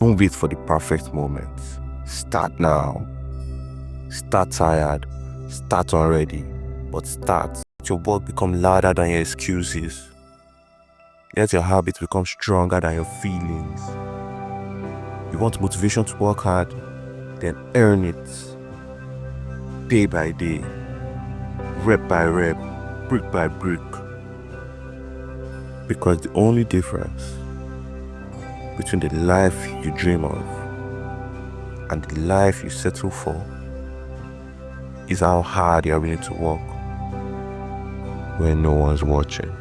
Don't wait for the perfect moment. Start now. Start tired. Start unready. But start. Let your work become louder than your excuses. Let your habits become stronger than your feelings. You want motivation to work hard? Then earn it. Day by day. Rep by rep. Brick by brick. Because the only difference between the life you dream of and the life you settle for is how hard you are willing to work when no one's watching.